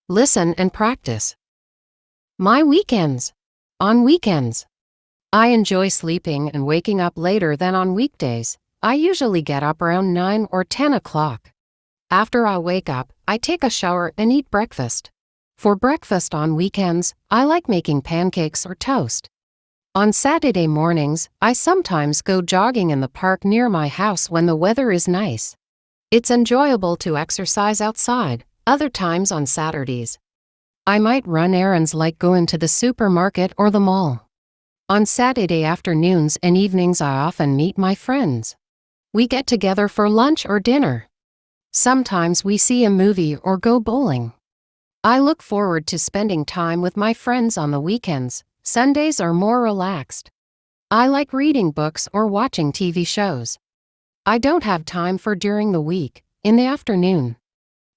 Listen and practice. My weekends. On weekends. I enjoy sleeping and waking up later than on weekdays. I usually get up around 9 or 10 o'clock. After I wake up, I take a shower and eat breakfast. For breakfast on weekends, I like making pancakes or toast. On Saturday mornings, I sometimes go jogging in the park near my house when the weather is nice. It's enjoyable to exercise outside. Other times on Saturdays, I might run errands like going to the supermarket or the mall. On Saturday afternoons and evenings, I often meet my friends. We get together for lunch or dinner. Sometimes we see a movie or go bowling. I look forward to spending time with my friends on the weekends. Sundays are more relaxed. I like reading books or watching TV shows. I don't have time for during the week. In the afternoon,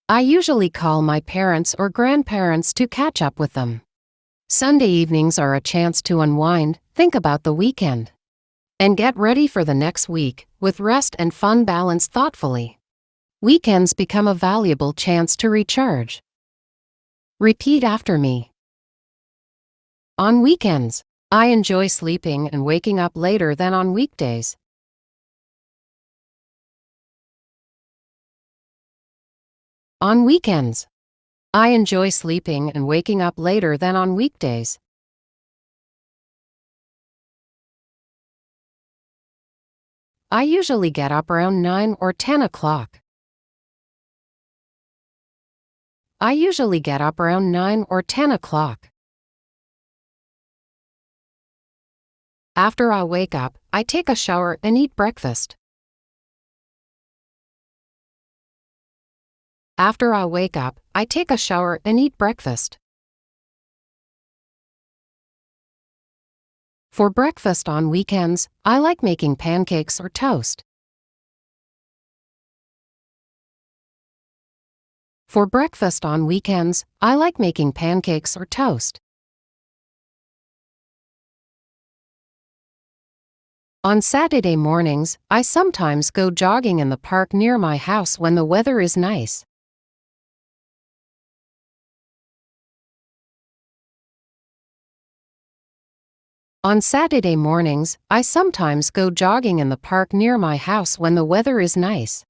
I usually call my parents or grandparents to catch up with them. Sunday evenings are a chance to unwind, think about the weekend, and get ready for the next week, with rest and fun balanced thoughtfully. Weekends become a valuable chance to recharge. Repeat after me. On weekends, I enjoy sleeping and waking up later than on weekdays. On weekends, I enjoy sleeping and waking up later than on weekdays. I usually get up around 9 or 10 o'clock. I usually get up around 9 or 10 o'clock. After I wake up, I take a shower and eat breakfast. After I wake up, I take a shower and eat breakfast. For breakfast on weekends, I like making pancakes or toast. For breakfast on weekends, I like making pancakes or toast. On Saturday mornings, I sometimes go jogging in the park near my house when the weather is nice. On Saturday mornings, I sometimes go jogging in the park near my house when the weather is nice.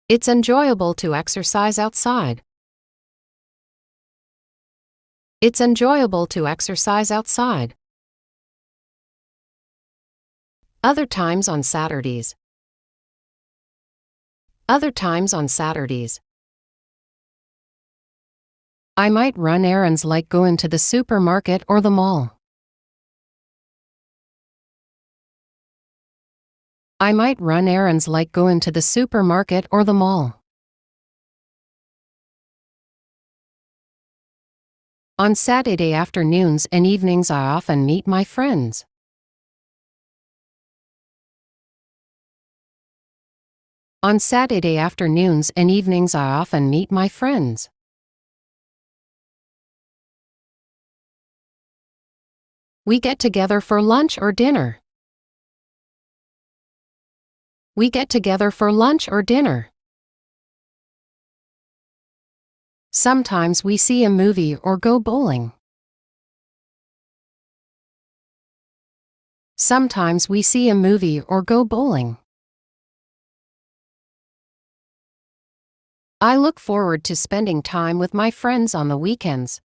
It's enjoyable to exercise outside. It's enjoyable to exercise outside. Other times on Saturdays. Other times on Saturdays. I might run errands like going to the supermarket or the mall. I might run errands like going to the supermarket or the mall. On Saturday afternoons and evenings, I often meet my friends. On Saturday afternoons and evenings, I often meet my friends. We get together for lunch or dinner. We get together for lunch or dinner. Sometimes we see a movie or go bowling. Sometimes we see a movie or go bowling. I look forward to spending time with my friends on the weekends.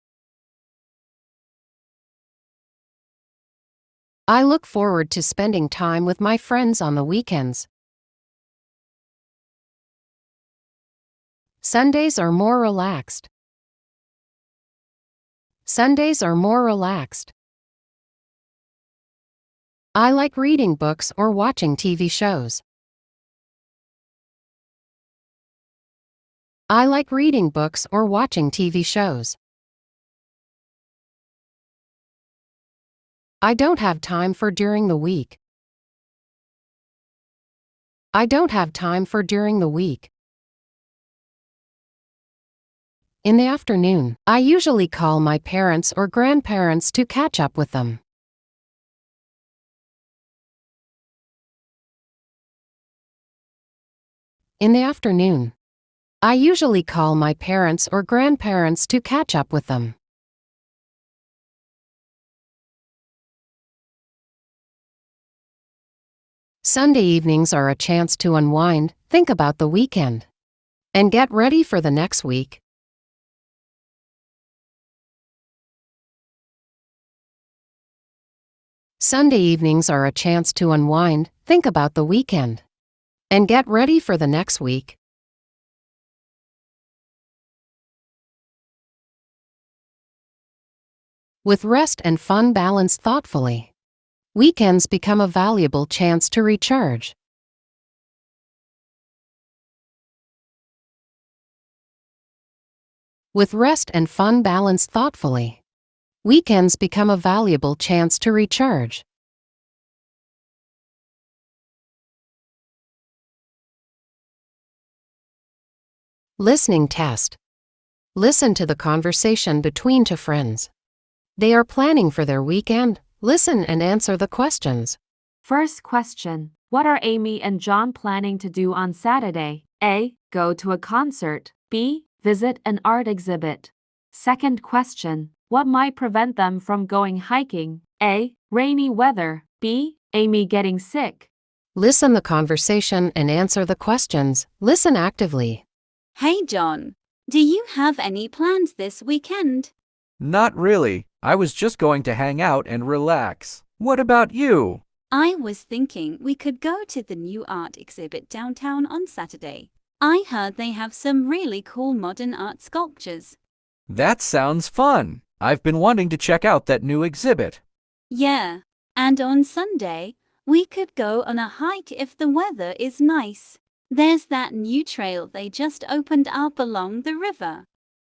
I look forward to spending time with my friends on the weekends. Sundays are more relaxed. Sundays are more relaxed. I like reading books or watching TV shows. I like reading books or watching TV shows. I don't have time for during the week. I don't have time for during the week. In the afternoon, I usually call my parents or grandparents to catch up with them. In the afternoon. I usually call my parents or grandparents to catch up with them. Sunday evenings are a chance to unwind, think about the weekend, and get ready for the next week. Sunday evenings are a chance to unwind, think about the weekend, and get ready for the next week. With rest and fun balanced thoughtfully, weekends become a valuable chance to recharge. With rest and fun balanced thoughtfully, weekends become a valuable chance to recharge. Listening test. Listen to the conversation between two friends. They are planning for their weekend. Listen and answer the questions. First question. What are Amy and John planning to do on Saturday? A. Go to a concert. B. Visit an art exhibit. Second question. What might prevent them from going hiking? A. Rainy weather. B. Amy getting sick. Listen the conversation and answer the questions. Listen actively. Hey John, do you have any plans this weekend? Not really. I was just going to hang out and relax. What about you? I was thinking we could go to the new art exhibit downtown on Saturday. I heard they have some really cool modern art sculptures. That sounds fun. I've been wanting to check out that new exhibit. Yeah, and on Sunday, we could go on a hike if the weather is nice. There's that new trail they just opened up along the river.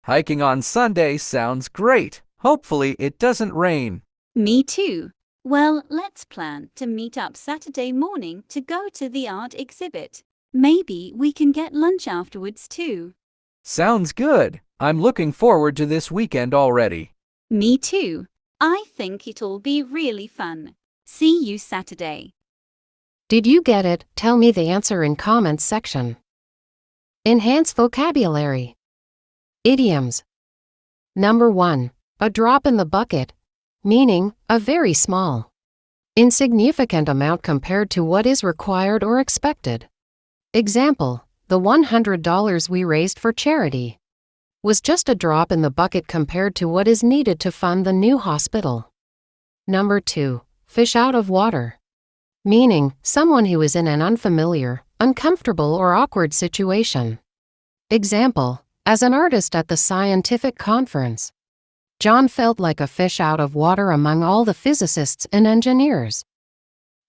Hiking on Sunday sounds great. Hopefully it doesn't rain. Me too. Well, let's plan to meet up Saturday morning to go to the art exhibit. Maybe we can get lunch afterwards too. Sounds good. I'm looking forward to this weekend already. Me too. I think it'll be really fun. See you Saturday. Did you get it? Tell me the answer in comments section. Enhance vocabulary. Idioms. Number 1. A drop in the bucket. Meaning, a very small, insignificant amount compared to what is required or expected. Example, the $100 we raised for charity was just a drop in the bucket compared to what is needed to fund the new hospital. Number 2. Fish out of water. Meaning, someone who is in an unfamiliar, uncomfortable or awkward situation. Example, as an artist at the scientific conference, John felt like a fish out of water among all the physicists and engineers.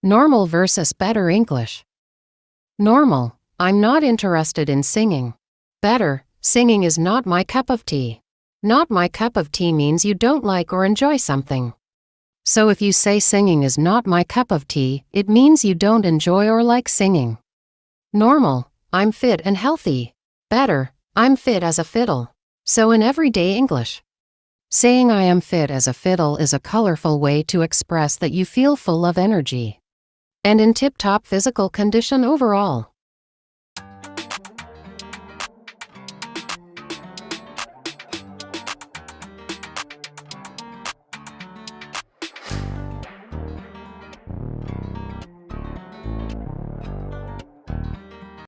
Normal versus better English. Normal, I'm not interested in singing. Better, singing is not my cup of tea. Not my cup of tea means you don't like or enjoy something. So if you say singing is not my cup of tea, it means you don't enjoy or like singing. Normal, I'm fit and healthy. Better, I'm fit as a fiddle. So in everyday English, saying I am fit as a fiddle is a colorful way to express that you feel full of energy and in tip-top physical condition overall.